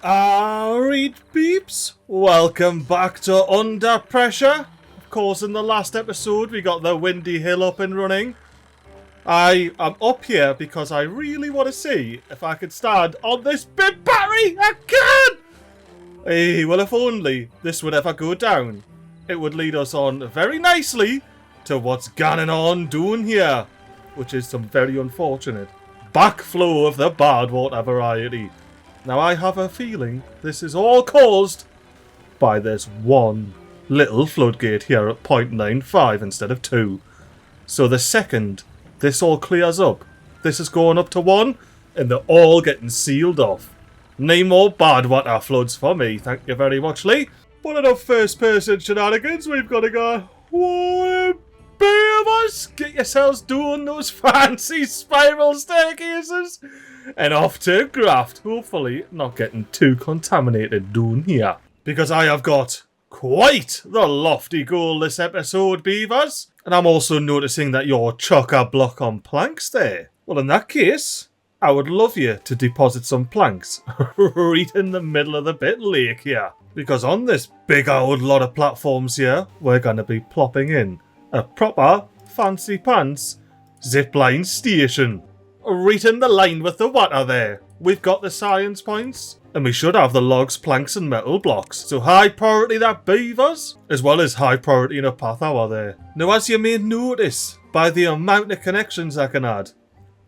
Alright peeps, welcome back to Under Pressure. Of course, in the last episode we got the Windy Hill up and running. I am up here because I really want to see if I can stand on this big battery. I can! Hey, well, if only this would ever go down, it would lead us on very nicely to what's going on down here, which is some very unfortunate backflow of the bad water variety. Now, I have a feeling this is all caused by this one little floodgate here at 0.95 instead of 2. So the second this all clears up, this is going up to 1, and they're all getting sealed off. No more bad water floods for me, thank you very much, Lee. But enough first-person shenanigans, we've got to go. Whoa, Beavers! Get yourselves doing those fancy spiral staircases! And off to graft, hopefully not getting too contaminated down here. Because I have got quite the lofty goal this episode, Beavers. And I'm also noticing that you're chock-a-block on planks there. Well, in that case, I would love you to deposit some planks right in the middle of the bit lake here. Because on this big old lot of platforms here, we're going to be plopping in a proper fancy pants zipline station. Right in the line with the water there. We've got the science points, and we should have the logs, planks and metal blocks. So high priority that, Beavers, as well as high priority in a path hour there. Now, as you may notice by the amount of connections I can add,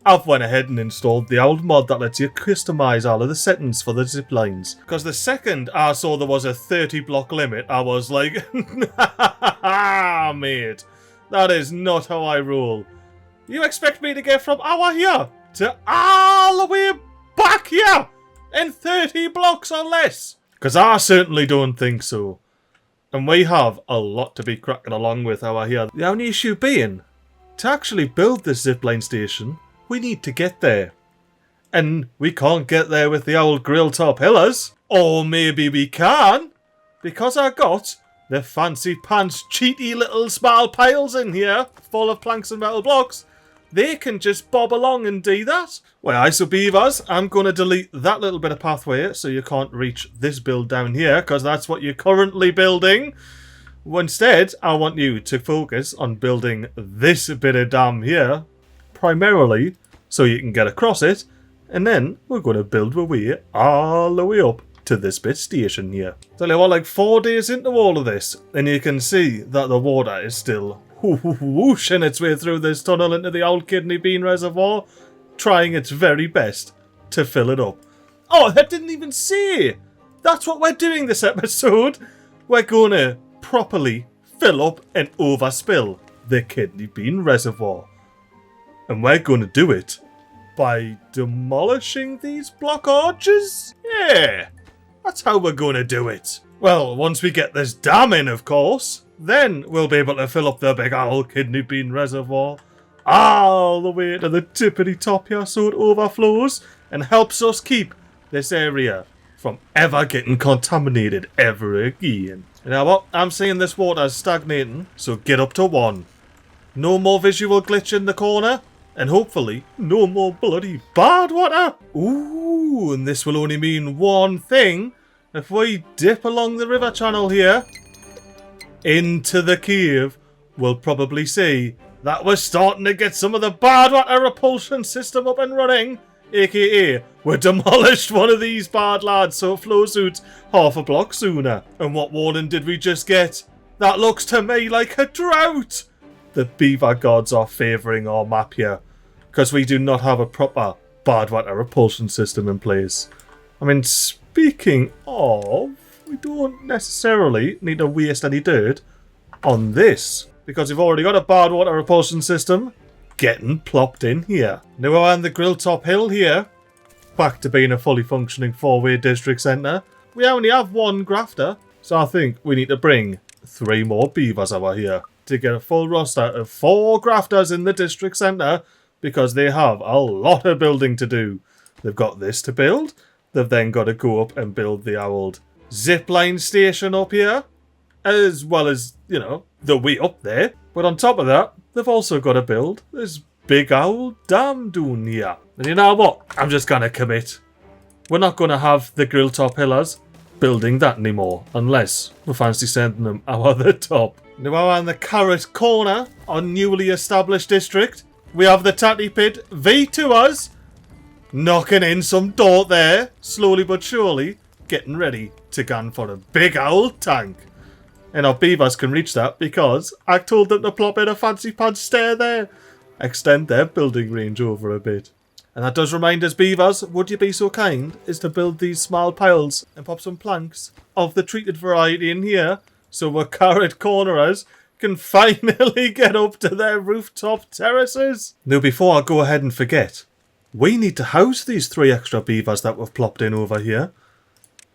I've went ahead and installed the old mod that lets you customise all of the settings for the zip lines. Because the second I saw there was a 30 block limit, I was like, mate, that is not how I roll. You expect me to get from our here to all the way back here in 30 blocks or less? Because I certainly don't think so. And we have a lot to be cracking along with our here. The only issue being, to actually build this zipline station, we need to get there. And we can't get there with the old grill top hillers. Or maybe we can, because I got the fancy pants cheaty little small piles in here full of planks and metal blocks. They can just bob along and do that. Well, so Beavers, I'm going to delete that little bit of pathway so you can't reach this build down here, because that's what you're currently building. Instead, I want you to focus on building this bit of dam here, primarily so you can get across it, and then we're going to build our way all the way up to this bit station here. Tell you what, like 4 days into all of this, and you can see that the water is still whooshing its way through this tunnel into the old kidney bean reservoir, trying its very best to fill it up. Oh, that didn't even say! That's what we're doing this episode! We're going to properly fill up and overspill the kidney bean reservoir. And we're going to do it by demolishing these block arches? Yeah, that's how we're going to do it. Well, once we get this dam in, of course, then we'll be able to fill up the big old kidney bean reservoir all the way to the tippity top here so it overflows and helps us keep this area from ever getting contaminated ever again. You know what? I'm seeing this water's stagnating, so get up to 1. No more visual glitch in the corner, and hopefully no more bloody bad water. Ooh, and this will only mean one thing. If we dip along the river channel here into the cave, we'll probably see that we're starting to get some of the bad water repulsion system up and running, aka we demolished one of these bad lads so it flows out half a block sooner. And what warning did we just get? That looks to me like a drought. The beaver gods are favouring our map here, because we do not have a proper bad water repulsion system in place. I mean, speaking of, we don't necessarily need to waste any dirt on this, because we've already got a bad water repulsion system getting plopped in here. Now we're on the grill top hill here, back to being a fully functioning 4-way district centre. We only have 1 grafter, so I think we need to bring 3 more beavers over here to get a full roster of 4 grafters in the district centre, because they have a lot of building to do. They've got this to build, they've then got to go up and build the old zipline station up here, as well as, you know, the way up there. But on top of that, they've also got to build this big old dam down here. And you know what? I'm just going to commit. we're not going to have the grill top hillers building that anymore, unless we fancy sending them out the top. Now around the Carrot Corner, our newly established district, we have the Tatty Pit V2ers knocking in some dirt there, slowly but surely, getting ready to gun for a big old tank. And our beavers can reach that because I told them to plop in a fancy pants stair there. Extend their building range over a bit. And that does remind us, beavers, would you be so kind as to build these small piles and pop some planks of the treated variety in here so our Carrot Cornerers can finally get up to their rooftop terraces. Now before I go ahead and forget, we need to house these 3 extra beavers that we've plopped in over here.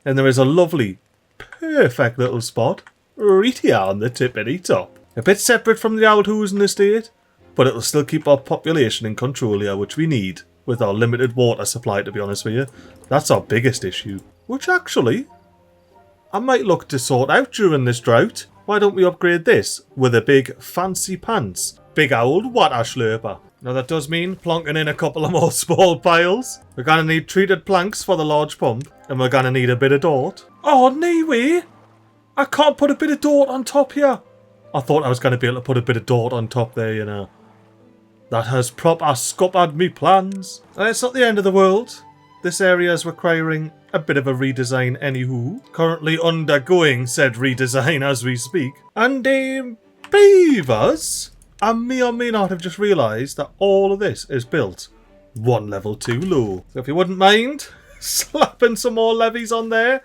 And there is a lovely, perfect little spot right here on the tippity top. A bit separate from the old housing estate, but it'll still keep our population in control here, which we need with our limited water supply, to be honest with you. That's our biggest issue. Which actually, I might look to sort out during this drought. Why don't we upgrade this with a big fancy pants, big old water slurper. Now that does mean plonking in a couple of more small piles. We're going to need treated planks for the large pump, and we're going to need a bit of dirt. Oh, no way! I can't put a bit of dirt on top here. I thought I was going to be able to put a bit of dirt on top there, you know. That has proper scuppered me plans. And it's not the end of the world. This area is requiring a bit of a redesign anywho. Currently undergoing said redesign as we speak. And beavers, I may or may not have just realised that all of this is built 1 level too low. So if you wouldn't mind slapping some more levees on there,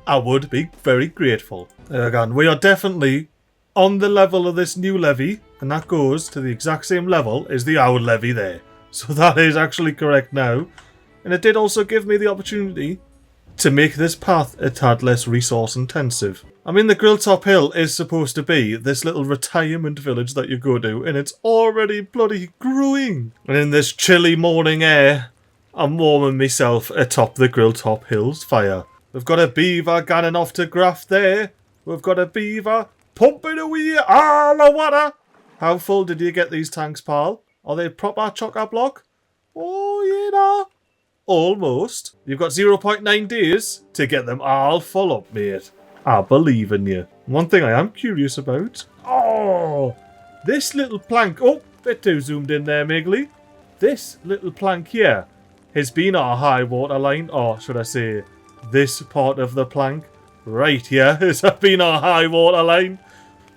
I would be very grateful. There again, we are definitely on the level of this new levee, and that goes to the exact same level as the old levee there. So that is actually correct now. And it did also give me the opportunity to make this path a tad less resource intensive. I mean, the Grilltop Hill is supposed to be this little retirement village that you go to, and it's already bloody growing. And in this chilly morning air, I'm warming myself atop the Grilltop Hill's fire. We've got a beaver ganning off to graft there. We've got a beaver pumping away all the water. How full did you get these tanks, pal? Are they proper chock-a-block? Oh, you know. Almost. You've got 0.9 days to get them all full up, mate. I believe in you. One thing I am curious about. Oh, this little plank. Oh, bit too zoomed in there, MiGly. This little plank here has been our high water line. Or should I say, this part of the plank right here has been our high water line.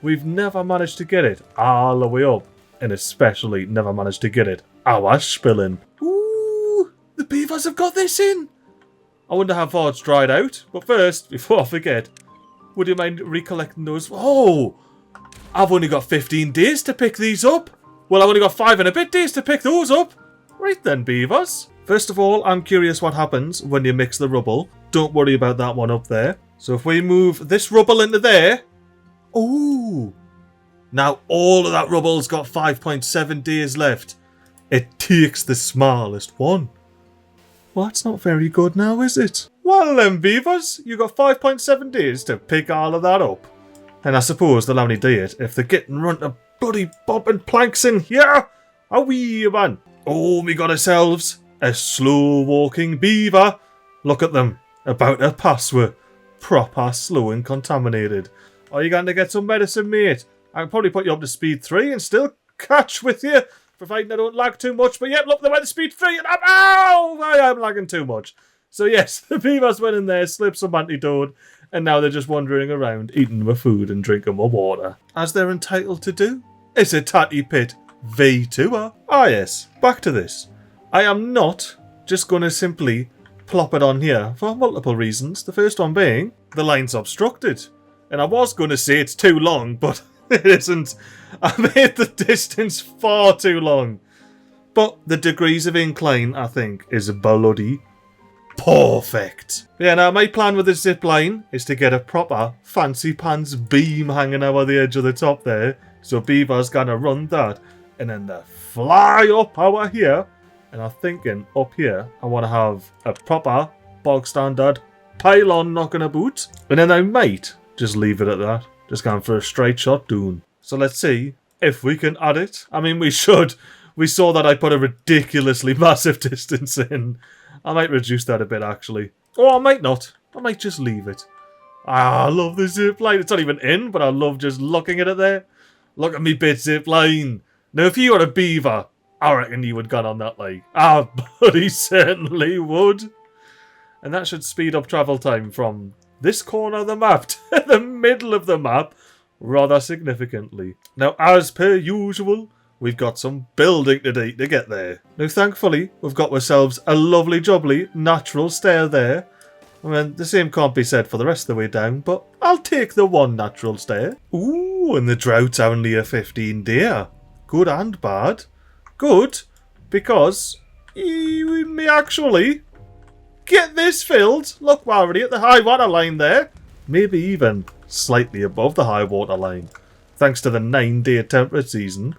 We've never managed to get it all the way up. And especially never managed to get it our spilling. Ooh, the beavers have got this in. I wonder how far it's dried out. But first, before I forget, would you mind recollecting those? Oh, I've only got 15 days to pick these up. Well, I've only got 5 and a bit days to pick those up. Right then, beavers. First of all, I'm curious what happens when you mix the rubble. Don't worry about that one up there. So if we move this rubble into there. Oh, now all of that rubble's got 5.7 days left. It takes the smallest one. Well, that's not very good now, is it? Well then, beavers, you got 5.7 days to pick all of that up. And I suppose they'll only do it if they're getting run to bloody bobbing planks in here. A wee man. Oh, we got ourselves a slow walking beaver. Look at them, about to pass with proper slow and contaminated. Are you going to get some medicine, mate? I can probably put you up to speed 3 and still catch with you, providing I don't lag too much. But yep, look, they went to speed 3 and ow! I am lagging too much. So yes, the beavers went in there, slipped some antidote, and now they're just wandering around, eating my food and drinking my water. As they're entitled to do. It's a Tatty Pit V2er. Ah yes, back to this. I am not just going to simply plop it on here for multiple reasons. The first one being, the line's obstructed. And I was going to say it's too long, but it isn't. I made the distance far too long. But the degrees of incline, I think, is bloody perfect. Yeah, now my plan with this zip line is to get a proper fancy pants beam hanging over the edge of the top there. So beaver's gonna run that. And then they fly up over here. And I'm thinking up here, I want to have a proper bog standard pylon knocking about. And then I might just leave it at that. Just going for a straight shot doon. So let's see if we can add it. I mean, we should. We saw that I put a ridiculously massive distance in. I might reduce that a bit, actually. Or I might not. I might just leave it. I love the zip line. It's not even in, but I love just looking at it there. Look at me bit zip line. Now, if you were a beaver, I reckon you would have gone on that like. Ah, but he certainly would. And that should speed up travel time from this corner of the map to the middle of the map rather significantly. Now, as per usual, we've got some building to do to get there. Now, thankfully, we've got ourselves a lovely jubbly natural stair there. I mean, the same can't be said for the rest of the way down, but I'll take the one natural stair. Ooh, and the drought's only a 15-day. Good and bad. Good, because we may actually get this filled. Look, we're already at the high water line there. Maybe even slightly above the high water line, thanks to the 9-day temperate season.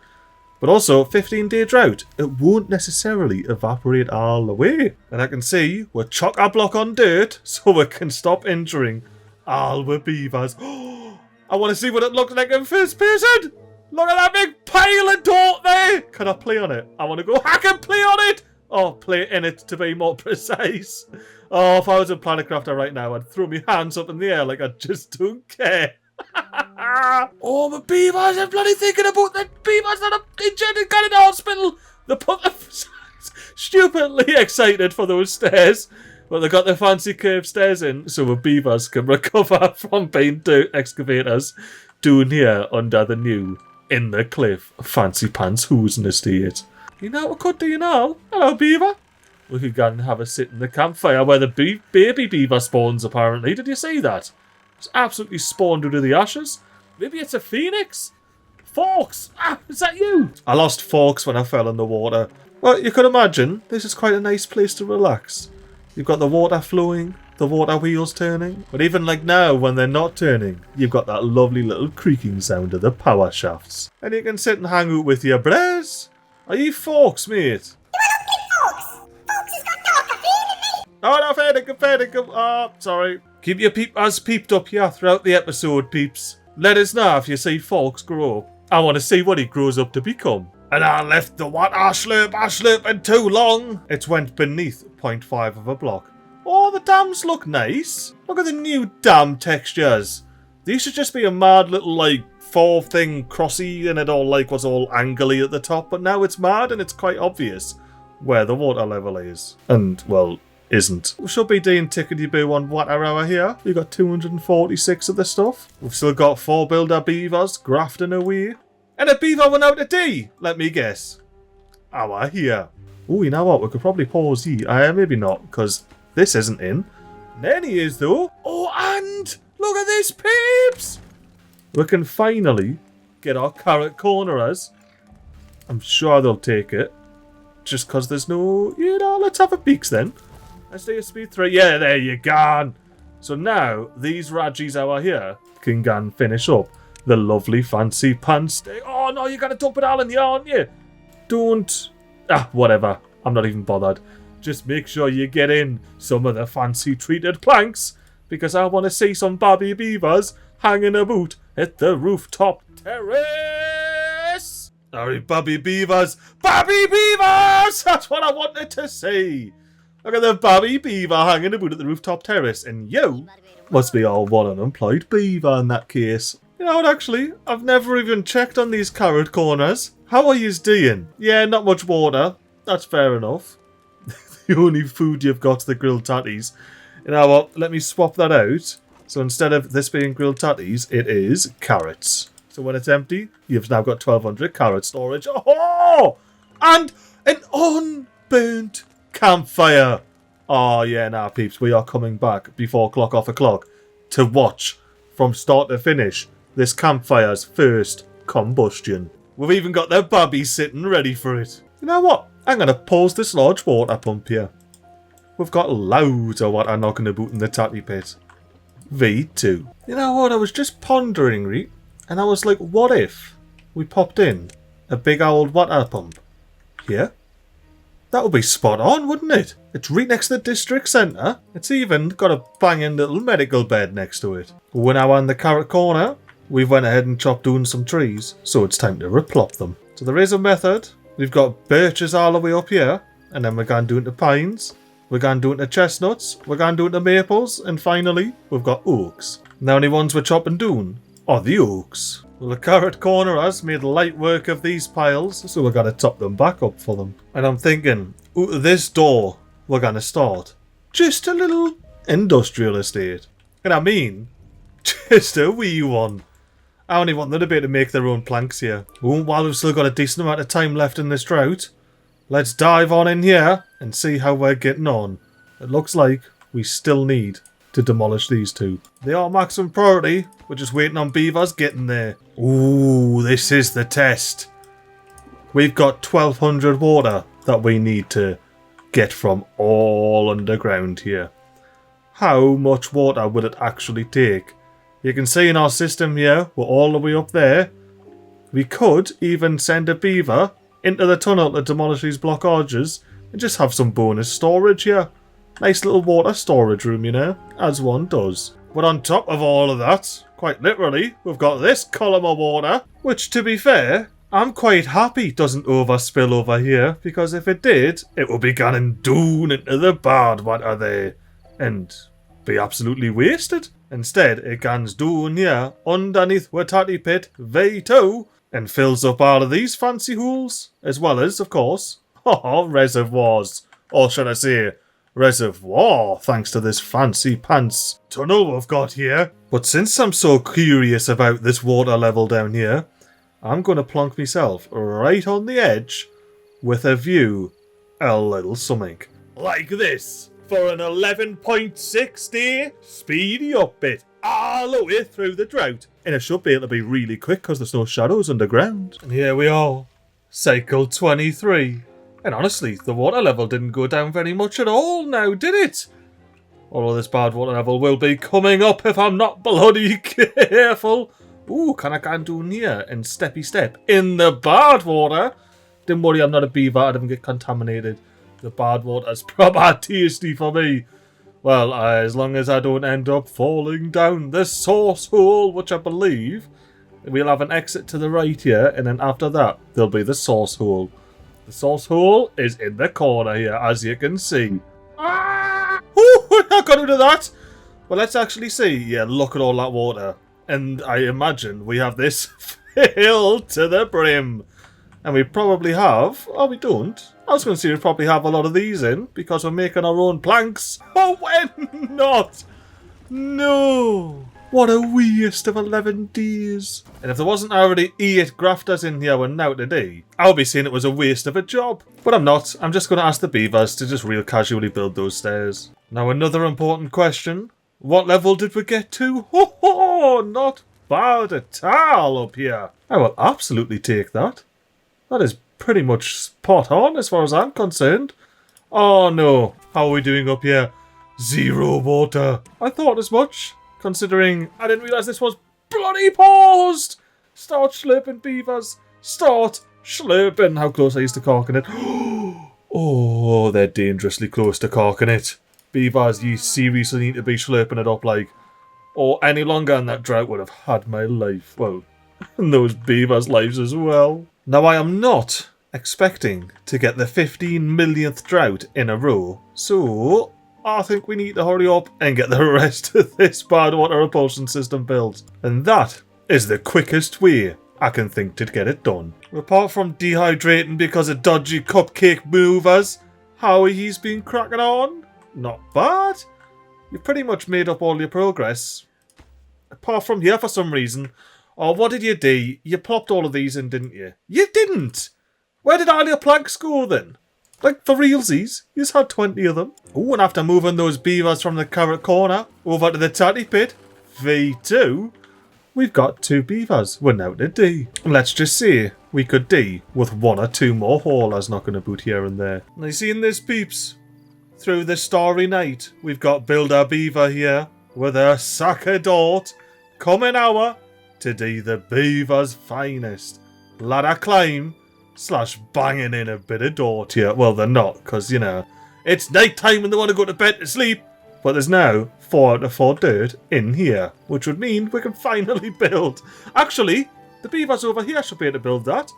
But also, 15-day drought, it won't necessarily evaporate all the way. And I can see we're chock-a-block on dirt, so we can stop injuring all the beavers. I want to see what it looks like in first person. Look at that big pile of dirt there. Can I play on it? I want to go hack and play on it. Oh, play in it to be more precise. Oh, if I was a Planetcrafter right now, I'd throw my hands up in the air like I just don't care. Oh, my beavers! I'm bloody thinking about the beavers that are injured and got in the hospital. They put them stupidly excited for those stairs, but they got the fancy curved stairs in so the beavers can recover from being dirt excavators down here under the new in the cliff fancy pants Hoosing estate. You know what we could do, you know? Hello, beaver. We could go and have a sit in the campfire where the baby beaver spawns, apparently. Did you see that? It's absolutely spawned out of the ashes. Maybe it's a phoenix? Forks! Ah, is that you? I lost Forks when I fell in the water. Well, you could imagine, this is quite a nice place to relax. You've got the water flowing, the water wheels turning. But even like now, when they're not turning, you've got that lovely little creaking sound of the power shafts. And you can sit and hang out with your bros. Are you Forks, mate? Oh, no, fair dinkum. Oh, sorry. Keep your peepers peeped up here throughout the episode, peeps. Let us know if you see Forks grow up. I want to see what he grows up to become. And I left the water slurping too long. It's went beneath 0.5 of a block. Oh, the dams look nice. Look at the new dam textures. These should just be a mad little, like, 4-thing crossy and it all, like, was all angly at the top. But now it's mad and it's quite obvious where the water level is. And, well, isn't. We should be doing tickety-boo on water hour here. We've got 246 of the stuff. We've still got 4 builder beavers grafting away. And a beaver went out to D, let me guess. Hour here. Oh, you know what? We could probably pause here. Maybe not, because this isn't in. Then he is, though. Oh, and look at this, peeps! We can finally get our carrot cornerers. I'm sure they'll take it. Just because there's no... You know, let's have a peeks then. Let's do a speed 3. Yeah, there you go. So now, these Raggies over here can go and finish up the lovely fancy pants. Oh no, you gotta dump it all in the aren't you? Don't. Ah, whatever. I'm not even bothered. Just make sure you get in some of the fancy treated planks, because I want to see some Bobby Beavers hanging about at the rooftop terrace. Sorry, Bobby Beavers. Bobby Beavers! That's what I wanted to see. Look at the Bobby Beaver hanging about at the rooftop terrace, and you must be all one unemployed beaver in that case. You know what, actually, I've never even checked on these carrot corners. How are yous doing? Yeah, not much water. That's fair enough. The only food you've got's the grilled tatties. You know what, let me swap that out. So instead of this being grilled tatties, it is carrots. So when it's empty, you've now got 1,200 carrot storage. Oh! And an unburnt campfire. Oh yeah, nah peeps, we are coming back before clock off o'clock to watch from start to finish this campfire's first combustion. We've even got the Bobby sitting ready for it. You know what? I'm going to pause this large water pump here. We've got loads of water knocking about in the tatty pit. V2. You know what? I was just pondering, right? And I was like, what if we popped in a big old water pump here? That would be spot on, wouldn't it? It's right next to the district centre. It's even got a banging little medical bed next to it. We're now on the carrot corner. We've went ahead and chopped down some trees, so it's time to replop them. So there is a method. We've got birches all the way up here, and then we're going down to pines. We're going down to chestnuts. We're going down to maples. And finally, we've got oaks. The only ones we're chopping down are the oaks. Well, the carrot corner has made light work of these piles, so we're going to top them back up for them. And I'm thinking, out of this door, we're going to start just a little industrial estate. And I mean, just a wee one. I only want them to be able to make their own planks here. Ooh, while we've still got a decent amount of time left in this drought, let's dive on in here and see how we're getting on. It looks like we still need to demolish these two. They are maximum priority. We're just waiting on Beavers getting there. Ooh, this is the test. We've got 1200 water that we need to get from all underground here. How much water will it actually take? You can see in our system here, we're all the way up there. We could even send a beaver into the tunnel to demolish these blockages and just have some bonus storage here. Nice little water storage room, you know, as one does. But on top of all of that, quite literally, we've got this column of water, which, to be fair, I'm quite happy doesn't overspill over here, because if it did, it would be going down into the bad water there and be absolutely wasted. Instead, it goes down here underneath the tatty pit V2 and fills up all of these fancy holes, as well as, of course, reservoirs. Or should I say, reservoir, thanks to this fancy pants tunnel we've got here. But since I'm so curious about this water level down here, I'm going to plonk myself right on the edge with a view a little something like this for an 11.6 day speedy up bit all the way through the drought. And it should be able to be really quick because there's no shadows underground. And here we are, cycle 23. And honestly, the water level didn't go down very much at all now, did it? Although this bad water level will be coming up if I'm not bloody careful. Ooh, can I go down here and steppy step in the bad water? Don't worry, I'm not a beaver, I didn't get contaminated. The bad water's proper tasty for me. Well, as long as I don't end up falling down the source hole, which I believe we'll have an exit to the right here, and then after that, there'll be the source hole. The source hole is in the corner here, as you can see. Ah! Ooh, we're not going to do that. Well, let's actually see. Yeah, look at all that water. And I imagine we have this filled to the brim. And we probably have... Oh, we don't. I was going to say we probably have a lot of these in, because we're making our own planks. Oh, when not? No. What a waste of 11 days. And if there wasn't already 8 grafters in here when now today, I would be saying it was a waste of a job. But I'm not. I'm just going to ask the beavers to just real casually build those stairs. Now, another important question. What level did we get to? Oh, not bad at all up here. I will absolutely take that. That is pretty much spot on as far as I'm concerned. Oh no, how are we doing up here? 0 water. I thought as much, considering I didn't realise this was bloody paused. Start slurping, beavers. Start slurping. How close I used to corking it. Oh, they're dangerously close to corking it. Beavers, you seriously need to be slurping it up like... Or any longer and that drought would have had my life. Well, and those beavers' lives as well. Now, I am not expecting to get the 15 millionth drought in a row, so I think we need to hurry up and get the rest of this bad water repulsion system built. And that is the quickest way I can think to get it done. Apart from dehydrating because of dodgy cupcake movers, how he's been cracking on? Not bad. You've pretty much made up all your progress. Apart from here for some reason. Oh, what did you do? You plopped all of these in, didn't you? You didn't! Where did all your planks go then? Like, for realsies, you just had 20 of them. Oh, and after moving those beavers from the carrot corner over to the tatty pit, V2, we've got 2 beavers. We're now to D. Let's just say we could D with 1 or 2 more haulers knocking about here and there. Now, you seen this, peeps? Through the starry night, we've got Builder Beaver here with a sack of dirt coming our to do the beaver's finest. Ladder climb / banging in a bit of dirt here. Well, they're not, because, you know, it's night time and they want to go to bed to sleep. But there's now 4 out of 4 dirt in here, which would mean we can finally build. Actually, the beavers over here should be able to build that.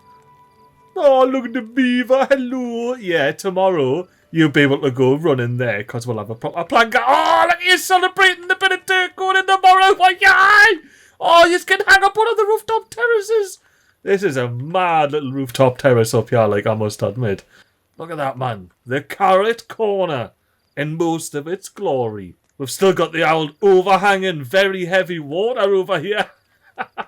Oh, look at the beaver. Hello. Yeah, tomorrow you'll be able to go run in there because we'll have a proper plank. Oh, look, you're celebrating the bit of dirt going in tomorrow. Oh, yay! Oh, you can hang up one of the rooftop terraces. This is a mad little rooftop terrace up here, like I must admit. Look at that, man. The carrot corner in most of its glory. We've still got the old overhanging, very heavy water over here.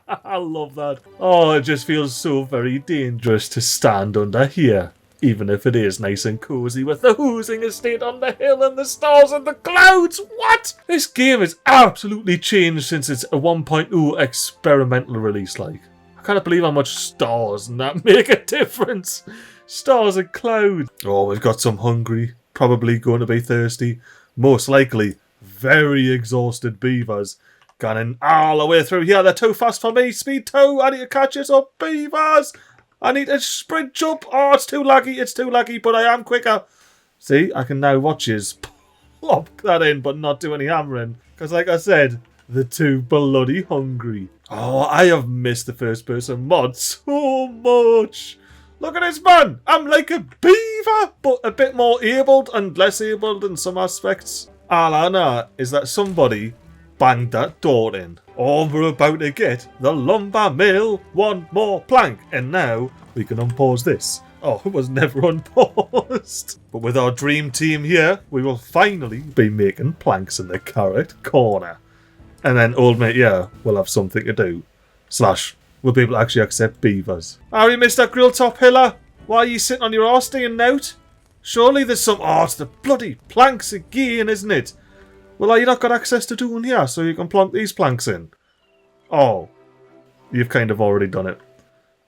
I love that. Oh, it just feels so very dangerous to stand under here. Even if it is nice and cozy with the housing estate on the hill and the stars and the clouds. What? This game has absolutely changed since it's a 1.0 experimental release, like. I can't believe how much stars and that make a difference. Stars and clouds. Oh, we've got some hungry, probably going to be thirsty, most likely very exhausted beavers. Going all the way through here. They're too fast for me. Speed 2. I need to catch us up, beavers. I need to sprint jump. Oh, it's too laggy. It's too laggy, but I am quicker. See, I can now watch us plop that in, but not do any hammering. Because like I said, they're too bloody hungry. Oh, I have missed the first person mod so much. Look at this, man. I'm like a beaver, but a bit more abled and less abled in some aspects. All I know is that somebody banged that door in. Oh, we're about to get the lumber mill. One more plank. And now we can unpause this. Oh, it was never unpaused. But with our dream team here, we will finally be making planks in the carrot corner. And then old mate here will have something to do. / we'll be able to actually accept beavers. Harry, Mr. Grilltop Hiller, why are you sitting on your arse staying out? Surely there's some... Oh, it's the bloody planks again, isn't it? Well, you not got access to doing here, so you can plonk these planks in. Oh, you've kind of already done it.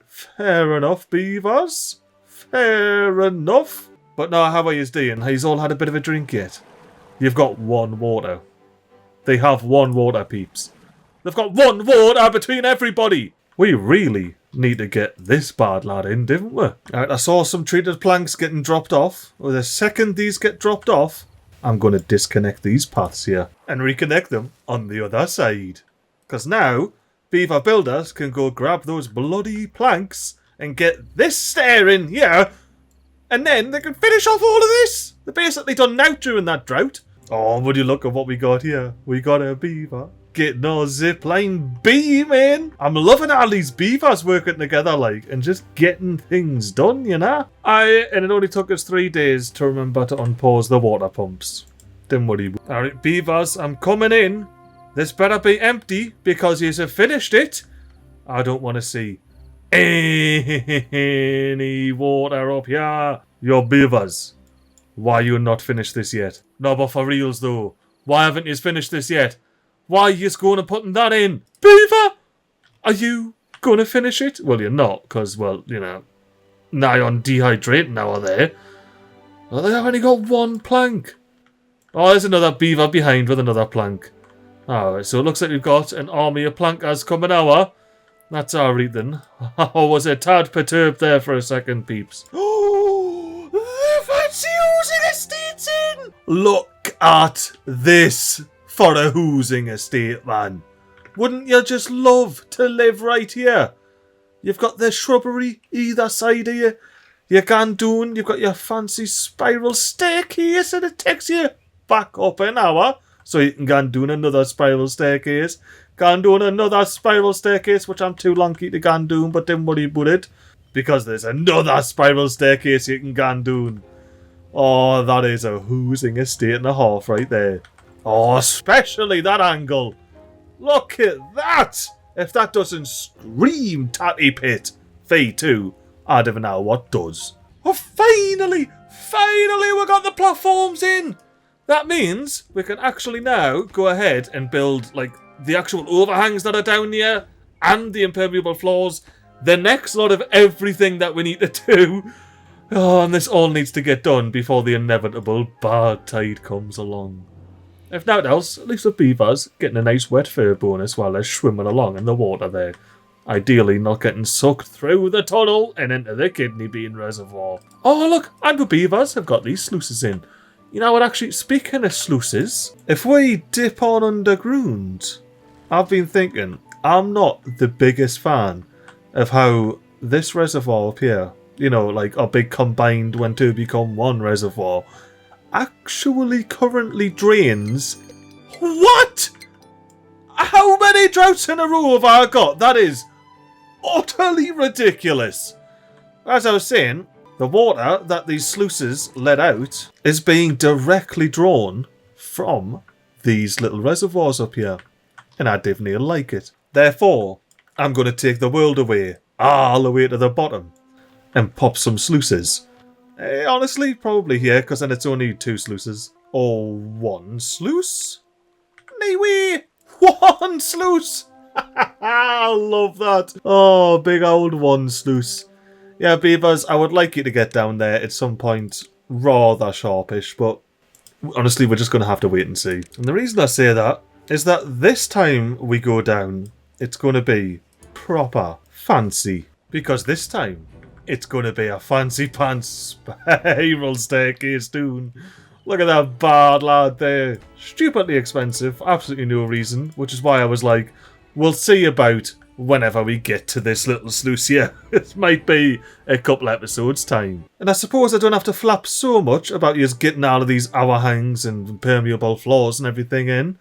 Fair enough, beavers. Fair enough. But now, how are you doing? He's all had a bit of a drink yet. You've got one water. They have one water, peeps. They've got one water between everybody. We really need to get this bad lad in, didn't we? Alright, I saw some treated planks getting dropped off. Well, the second these get dropped off, I'm going to disconnect these paths here and reconnect them on the other side. Because now, beaver builders can go grab those bloody planks and get this stair in here, and then they can finish off all of this. They're basically done now during that drought. Oh, would you look at what we got here? We got a beaver getting our zipline beam in. I'm loving all these beavers working together, like, and just getting things done, you know? And it only took us 3 days to remember to unpause the water pumps. Don't worry. Alright, beavers, I'm coming in. This better be empty, because you have finished it. I don't want to see any water up here. Your beavers. Why you not finished this yet? No, but for reals though. Why haven't you finished this yet? Why are you going to putting that in? Beaver! Are you going to finish it? Well, you're not, because, well, you know, nigh on dehydrating now are they? Well, they've only got one plank. Oh, there's another beaver behind with another plank. Alright, so it looks like we've got an army of plankers coming our. That's alright then. I was a tad perturbed there for a second, peeps. Oh, the fancy housing estate's in! Look at this for a housing estate, man. Wouldn't you just love to live right here? You've got the shrubbery either side of you. Your gandoon, you've got your fancy spiral staircase, and it takes you back up an hour. So you can go and do another spiral staircase. Go and do another spiral staircase, which I'm too lanky to go and do, but don't worry about it. Because there's another spiral staircase you can go and do. Oh, that is a housing estate and a half right there. Oh, especially that angle. Look at that. If that doesn't scream tatty pit, fee too, I don't know what does. Oh, finally we got the platforms in. That means we can actually now go ahead and build, like, the actual overhangs that are down here and the impermeable floors. The next lot of everything that we need to do. Oh, and this all needs to get done before the inevitable bad tide comes along. If not else, at least the beavers getting a nice wet fur bonus while they're swimming along in the water there. Ideally not getting sucked through the tunnel and into the kidney bean reservoir. Oh look, and the beavers have got these sluices in. You know what, actually, speaking of sluices, if we dip on underground, I've been thinking, I'm not the biggest fan of how this reservoir up here, you know, like a big combined when two become one reservoir, actually currently drains. What? How many droughts in a row have I got? That is utterly ridiculous. As I was saying, the water that these sluices let out is being directly drawn from these little reservoirs up here. And I definitely like it. Therefore, I'm going to take the world away, all the way to the bottom, and pop some sluices. Honestly, probably here, because then it's only 2 sluices. Or 1 sluice? Anyway, 1 sluice! I love that. Oh, big old 1 sluice. Yeah, Beavers, I would like you to get down there at some point rather sharpish, but honestly, we're just going to have to wait and see. And the reason I say that is that this time we go down, it's going to be proper fancy. Because this time, it's going to be a fancy pants spiral staircase, dude. Look at that bard lad there. Stupidly expensive, absolutely no reason, which is why I was like, we'll see about whenever we get to this little sluice here. It might be a couple episodes time. And I suppose I don't have to flap so much about you getting all of these hour hangs and permeable floors and everything in.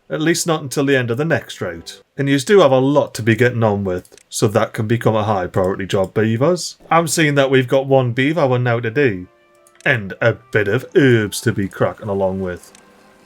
At least not until the end of the next drought. And you do have a lot to be getting on with, so that can become a high priority job, Beavers. I'm seeing that we've got 1 beaver one now to do, and a bit of herbs to be cracking along with.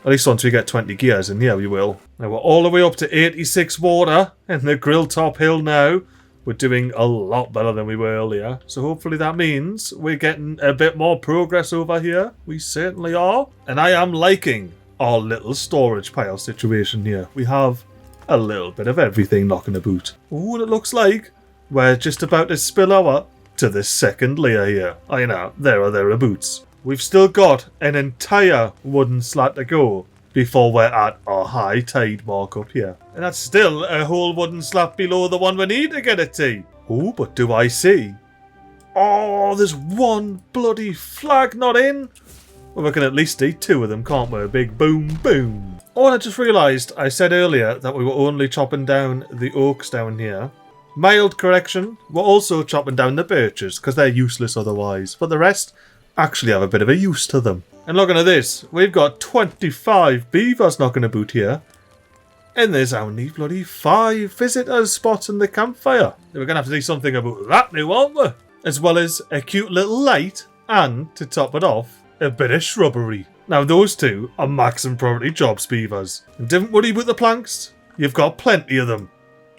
At least once we get 20 gears in, yeah, we will. Now we're all the way up to 86 water in the grill top hill now. We're doing a lot better than we were earlier. So hopefully that means we're getting a bit more progress over here. We certainly are. And I am liking our little storage pile situation here. We have a little bit of everything knocking about. Oh, and it looks like we're just about to spill over to the second layer here. I know, there are thereabouts. We've still got an entire wooden slat to go before we're at our high tide mark up here. And that's still a whole wooden slat below the one we need to get it to. Oh, but do I see? Oh, there's 1 bloody flag not in. Well, we can at least do 2 of them, can't we? A big boom, boom. Oh, and I just realised I said earlier that we were only chopping down the oaks down here. Mild correction, we're also chopping down the birches, because they're useless otherwise. But the rest actually have a bit of a use to them. And looking at this, we've got 25 beavers knocking about here. And there's only bloody 5 visitors spotting the campfire. We're going to have to do something about that now, aren't we? As well as a cute little light, and, to top it off, a bit of shrubbery. Now those 2 are maximum priority jobs, Beavers. And don't worry about the planks, you've got plenty of them.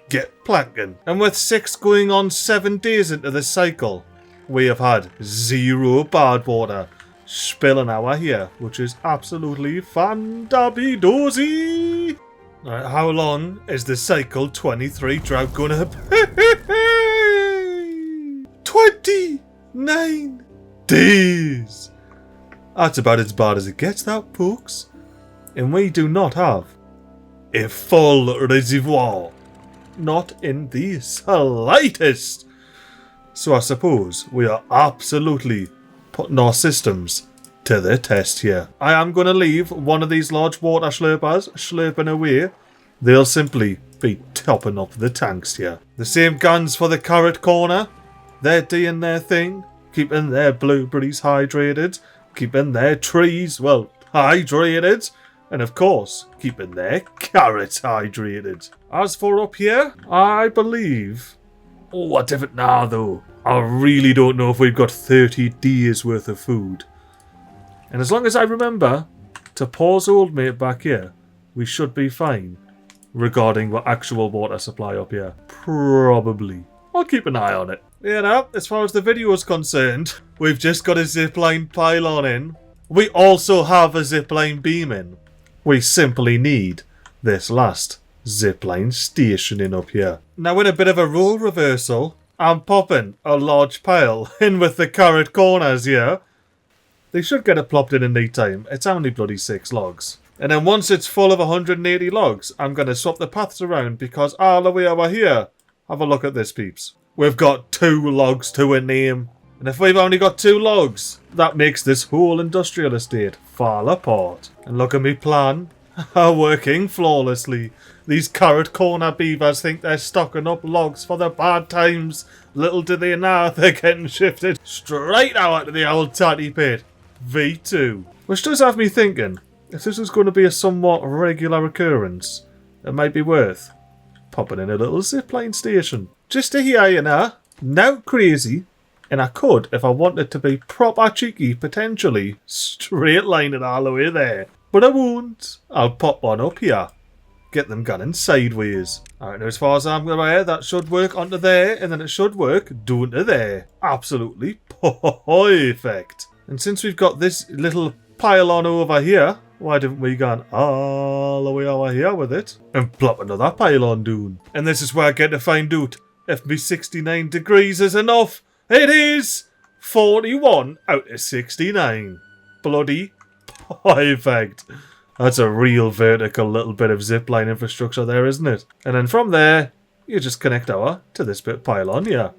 Get planking. And with 6 going on 7 days into this cycle, we have had 0 bad water spilling out here, which is absolutely fan-dabby-dozy. Right, how long is the cycle 23 drought gonna be? 29 days! That's about as bad as it gets, that, folks. And we do not have a full reservoir. Not in the slightest. So I suppose we are absolutely putting our systems to the test here. I am going to leave one of these large water slurpers slurping away. They'll simply be topping up the tanks here. The same guns for the carrot corner. They're doing their thing, keeping their blueberries hydrated, keeping their trees, well, hydrated, and of course, keeping their carrots hydrated. As for up here, I believe... Oh, I don't know though. I really don't know if we've got 30 days worth of food. And as long as I remember to pause old mate back here, we should be fine regarding our actual water supply up here. Probably. I'll keep an eye on it. You know, as far as the video is concerned, we've just got a zipline pylon in. We also have a zipline beam in. We simply need this last zipline stationing up here. Now in a bit of a role reversal, I'm popping a large pile in with the carrot corners here. They should get it plopped in neat time. It's only bloody 6 logs. And then once it's full of 180 logs, I'm going to swap the paths around because all the way over here, have a look at this, peeps. We've got 2 logs to a name. And if we've only got 2 logs, that makes this whole industrial estate fall apart. And look at me plan. Working flawlessly. These carrot corner beavers think they're stocking up logs for the bad times. Little do they know they're getting shifted straight out to the old tatty pit. V2. Which does have me thinking, if this is going to be a somewhat regular occurrence, it might be worth popping in a little zipline station. Just to hear, you know, not crazy. And I could, if I wanted to be proper cheeky, potentially straight line it all the way there. But I won't. I'll pop one up here. Get them gunning sideways. Alright, now as far as I'm aware, that should work onto there, and then it should work down to there. Absolutely perfect. And since we've got this little pylon over here, why didn't we go all the way over here with it and plop another pylon down? And this is where I get to find out if me 69 degrees is enough. It is 41 out of 69. Bloody perfect. That's a real vertical little bit of zipline infrastructure there, isn't it? And then from there, you just connect over to this bit pylon here.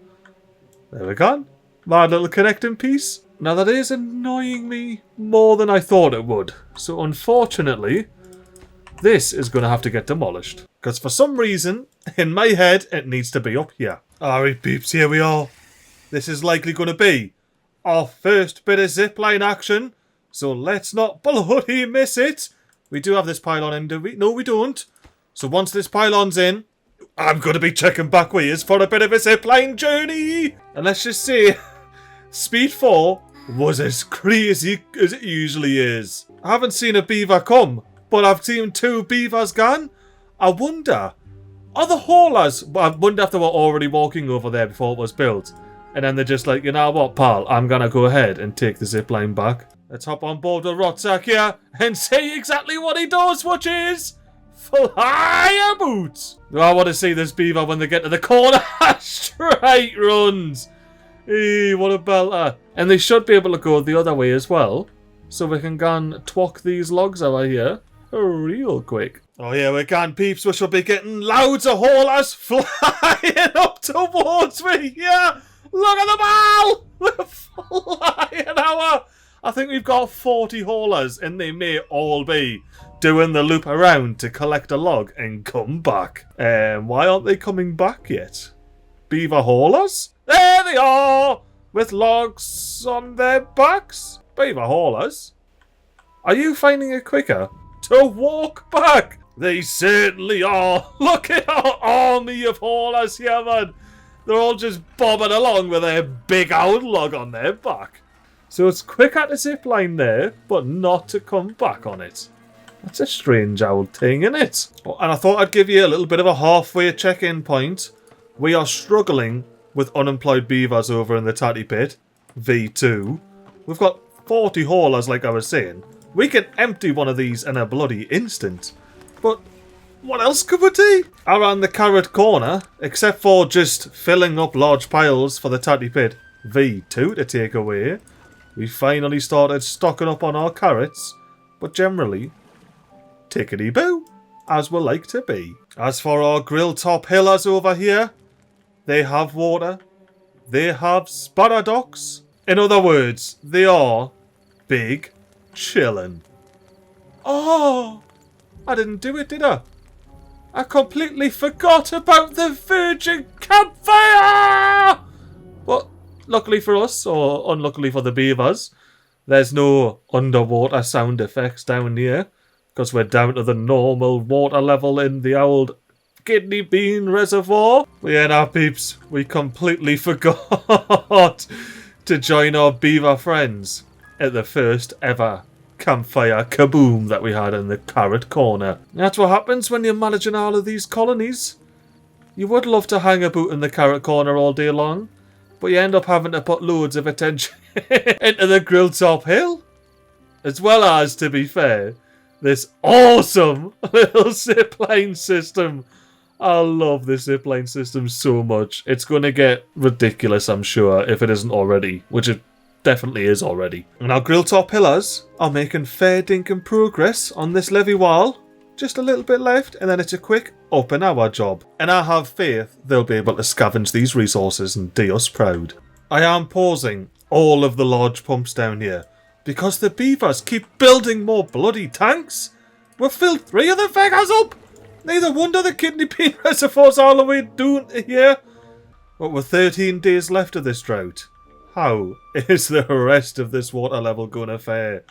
There we go. My little connecting piece. Now that is annoying me more than I thought it would. So unfortunately, this is going to have to get demolished. Because for some reason, in my head, it needs to be up here. Alright peeps, here we are. This is likely going to be our first bit of zipline action. So let's not bloody miss it. We do have this pylon in, do we? No, we don't. So once this pylon's in, I'm going to be checking back wheels for a bit of a zipline journey. And let's just say, Speed 4 was as crazy as it usually is. I haven't seen a beaver come, but I've seen 2 beavers gone. I wonder, are the haulers, I wonder if they were already walking over there before it was built. And then they're just like, you know what, pal, I'm going to go ahead and take the zipline back. Let's hop on board the Rotsack here and see exactly what he does, which is fly a boot. I want to see this beaver when they get to the corner. Straight runs. Hey, what a belter. And they should be able to go the other way as well. So we can go and twack these logs over here real quick. Oh yeah, we can, peeps. We should be getting loads of haulers flying up towards me. Yeah, look at them all. They're flying over. I think we've got 40 haulers, and they may all be doing the loop around to collect a log and come back. Why aren't they coming back yet? Beaver haulers? There they are! With logs on their backs? Beaver haulers? Are you finding it quicker to walk back? They certainly are. Look at our army of haulers here, man. They're all just bobbing along with their big old log on their back. So it's quicker to zipline there, but not to come back on it. That's a strange old thing, isn't it? Oh, and I thought I'd give you a little bit of a halfway check-in point. We are struggling with unemployed beavers over in the Tatty Pit, V2. We've got 40 haulers, like I was saying. We can empty one of these in a bloody instant. But what else could we do? Around the carrot corner, except for just filling up large piles for the Tatty Pit V2 to take away, we finally started stocking up on our carrots, but generally, tickety-boo, as we like to be. As for our grill top hillers over here, they have water, they have sparadox. In other words, they are big chillin'. Oh, I didn't do it, did I? I completely forgot about the virgin campfire! But luckily for us, or unluckily for the beavers, there's no underwater sound effects down here, because we're down to the normal water level in the old kidney bean reservoir. Yeah, now peeps, we completely forgot to join our beaver friends at the first ever campfire kaboom that we had in the carrot corner. That's what happens when you're managing all of these colonies. You would love to hang about in the carrot corner all day long, but you end up having to put loads of attention into the grill top hill. As well as, to be fair, this awesome little zipline system. I love this zipline system so much. It's going to get ridiculous, I'm sure, if it isn't already, which it definitely is already. And our grill top pillars are making fair dinkum progress on this levee wall. Just a little bit left, and then it's a quick up and our job. And I have faith they'll be able to scavenge these resources and do us proud. I am pausing all of the large pumps down here because the beavers keep building more bloody tanks. We've filled 3 of the figures up. Neither wonder the kidney bean reservoir's all the way down to here. But with 13 days left of this drought, how is the rest of this water level going to fare?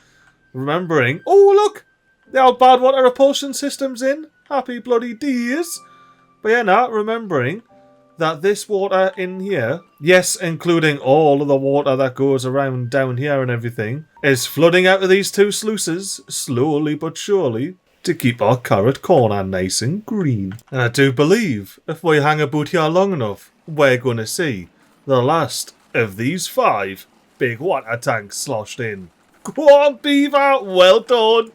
remembering... Oh, look! The old bad water repulsion system's in. Happy bloody days. But yeah, now, remembering that this water in here, yes, including all of the water that goes around down here and everything, is flooding out of these two sluices, slowly but surely, to keep our carrot corner nice and green. And I do believe, if we hang about here long enough, we're going to see the last of these 5 big water tanks sloshed in. Go on, Beaver! Well done!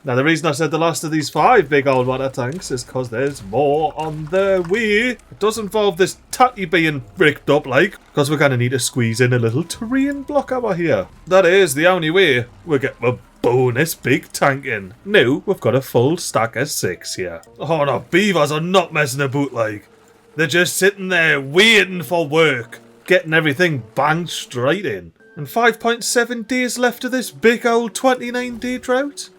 Now, the reason I said the last of these 5 big old water tanks is because there's more on the way. It does involve this tatty being bricked up, like, because we're going to need to squeeze in a little terrain block over here. That is the only way we get a bonus big tank in. Now, we've got a full stack of 6 here. Oh no, Beavers are not messing about, like. They're just sitting there waiting for work, getting everything banged straight in. And 5.7 days left of this big old 29-day drought.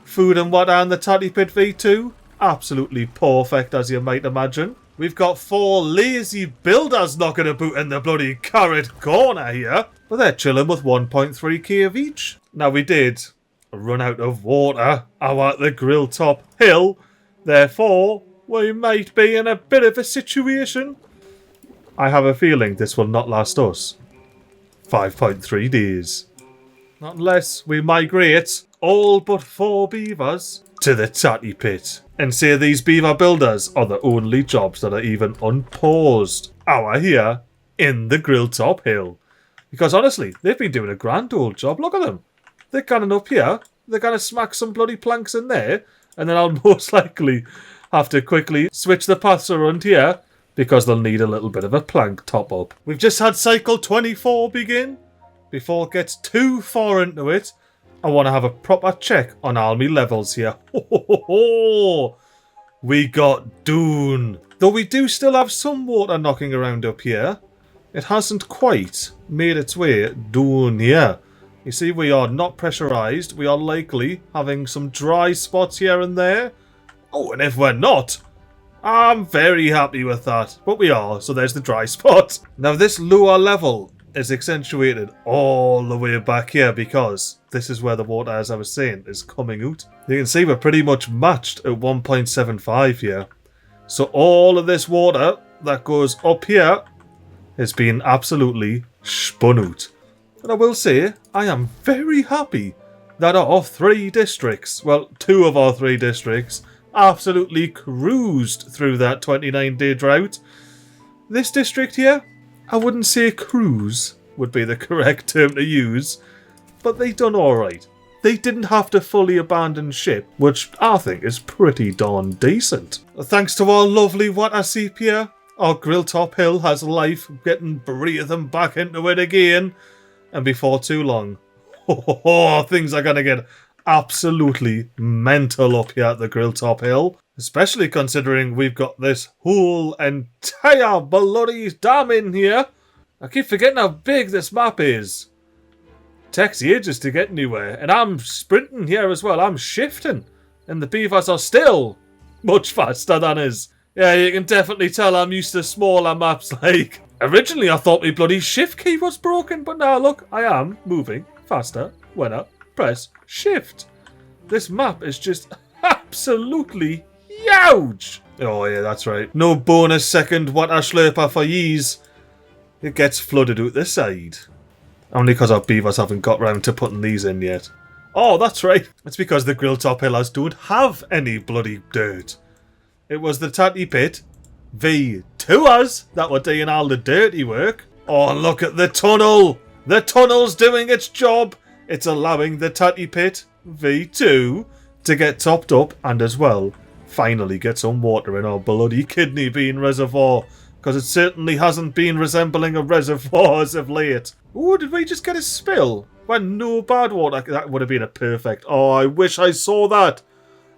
Food and water and the Tatty Pit V2. Absolutely perfect, as you might imagine. We've got 4 lazy builders knocking about in the bloody carrot corner here. But they're chilling with 1.3k of each. Now, we did run out of water out at the grill top hill. Therefore, we might be in a bit of a situation. I have a feeling this will not last us 5.3 days. Not unless we migrate all but 4 beavers to the Tatty Pit and say these beaver builders are the only jobs that are even unpaused out here in the grill top hill. Because honestly, they've been doing a grand old job. Look at them. They're gunning up here. They're going to smack some bloody planks in there. And then I'll most likely have to quickly switch the paths around here because they'll need a little bit of a plank top up. We've just had cycle 24 begin. Before it gets too far into it, I want to have a proper check on all my levels here. We got Dune. Though we do still have some water knocking around up here, it hasn't quite made its way down here. You see, we are not pressurised. We are likely having some dry spots here and there. Oh, and if we're not, I'm very happy with that. But we are, so there's the dry spot. Now, this lower level is accentuated all the way back here because this is where the water, as I was saying, is coming out. You can see we're pretty much matched at 1.75 here. So all of this water that goes up here has been absolutely spun out. And I will say, I am very happy that our 3 districts, well, 2 of our 3 districts, absolutely cruised through that 29-day drought. This district here, I wouldn't say cruise would be the correct term to use, but they done alright. They didn't have to fully abandon ship, which I think is pretty darn decent. Thanks to our lovely water sepia, our grill top hill has life getting breathing back into it again, and before too long, things are going to get absolutely mental up here at the grill top hill. Especially considering we've got this whole entire bloody dam in here. I keep forgetting how big this map is. Takes ages to get anywhere. And I'm sprinting here as well. I'm shifting. And the beavers are still much faster than us. Yeah, you can definitely tell I'm used to smaller maps. Like, originally I thought my bloody shift key was broken. But now look, I am moving faster when I press shift. This map is just absolutely huge! Oh yeah, that's right. No bonus second water slurper for yees. It gets flooded out the side. Only because our beavers haven't got round to putting these in yet. Oh, that's right. It's because the grill top hillers don't have any bloody dirt. It was the Tatty Pit V2ers that were doing all the dirty work. Oh, look at the tunnel! The tunnel's doing its job. It's allowing the Tatty Pit V2 to get topped up and as well finally get some water in our bloody kidney bean reservoir, because it certainly hasn't been resembling a reservoir as of late. Oh, did we just get a spill? When no bad water? That would have been a perfect... Oh, I wish I saw that.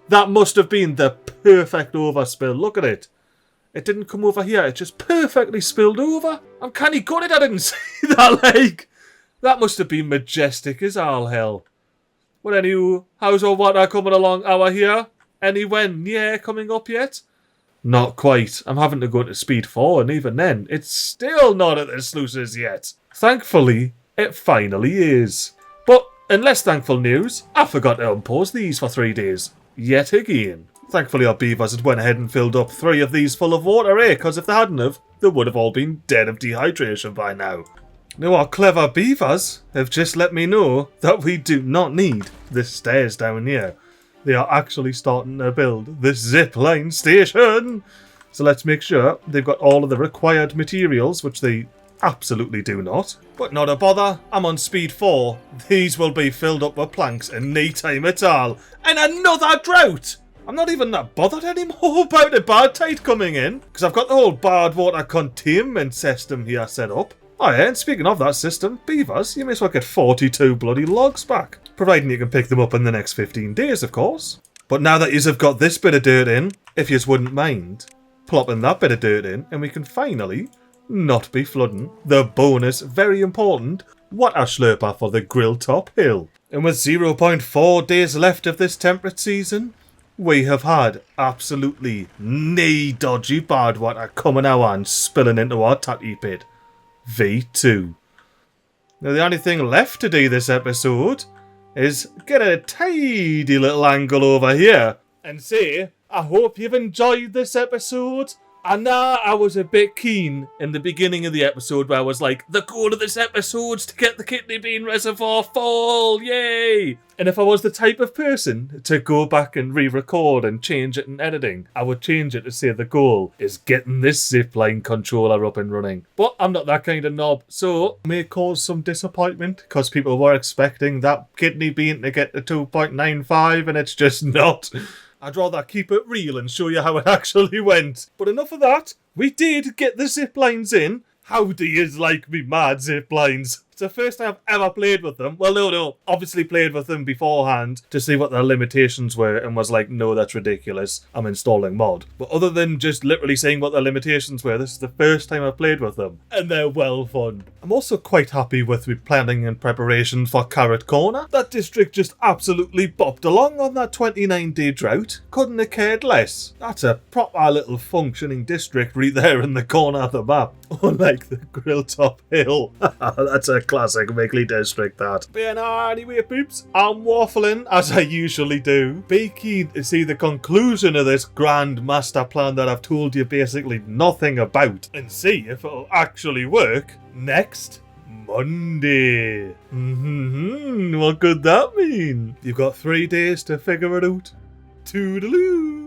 That must have been the perfect overspill. Look at it. It didn't come over here. It just perfectly spilled over. I'm canny gutted I didn't see that, like. That must have been majestic as all hell. Well, anywho, how's our water coming along over here? Anywhere near coming up yet? Not quite. I'm having to go to speed 4, and even then, it's still not at the sluices yet. Thankfully, it finally is. But In less thankful news, I forgot to unpause these for 3 days. Yet again. Thankfully our beavers had went ahead and filled up 3 of these full of water, because if they hadn't have, they would have all been dead of dehydration by now. Now our clever beavers have just let me know that we do not need the stairs down here. They are actually starting to build the zipline station. So let's make sure they've got all of the required materials, which they absolutely do not. But not a bother, I'm on speed 4. These will be filled up with planks in no time at all. And another drought! I'm not even that bothered anymore about the bad tide coming in, because I've got the whole bad water containment system here set up. Oh yeah, and speaking of that system, beavers, you may as well get 42 bloody logs back. Providing you can pick them up in the next 15 days, of course. But now that yous have got this bit of dirt in, if yous wouldn't mind plopping that bit of dirt in, and we can finally not be flooding the bonus, very important, water slurper for the grill top hill. And with 0.4 days left of this temperate season, we have had absolutely no dodgy bad water coming out and spilling into our tatty pit. V2. Now the only thing left to do this episode is get a tidy little angle over here and say, I hope you've enjoyed this episode. I know I was a bit keen in the beginning of the episode where I was like, the goal of this episode's to get the kidney bean reservoir full, yay! And if I was the type of person to go back and re-record and change it in editing, I would change it to say the goal is getting this zipline controller up and running. But I'm not that kind of knob, so it may cause some disappointment because people were expecting that kidney bean to get to 2.95 and it's just not. I'd rather keep it real and show you how it actually went. But enough of that. We did get the ziplines in. How do you like me mad ziplines? It's the first time I've ever played with them. Well, no. Obviously played with them beforehand to see what their limitations were and was like, no, that's ridiculous. I'm installing mod. But other than just literally saying what their limitations were, this is the first time I've played with them. And they're well fun. I'm also quite happy with the planning and preparation for Carrot Corner. That district just absolutely bopped along on that 29-day drought. Couldn't have cared less. That's a proper little functioning district right there in the corner of the map. Unlike the Grilltop Hill. That's a classic MiGly district, that. But yeah, no, anyway, peeps, I'm waffling, as I usually do. Be keen to see the conclusion of this grand master plan that I've told you basically nothing about, and see if it'll actually work next Monday. What could that mean? You've got 3 days to figure it out. Toodaloo!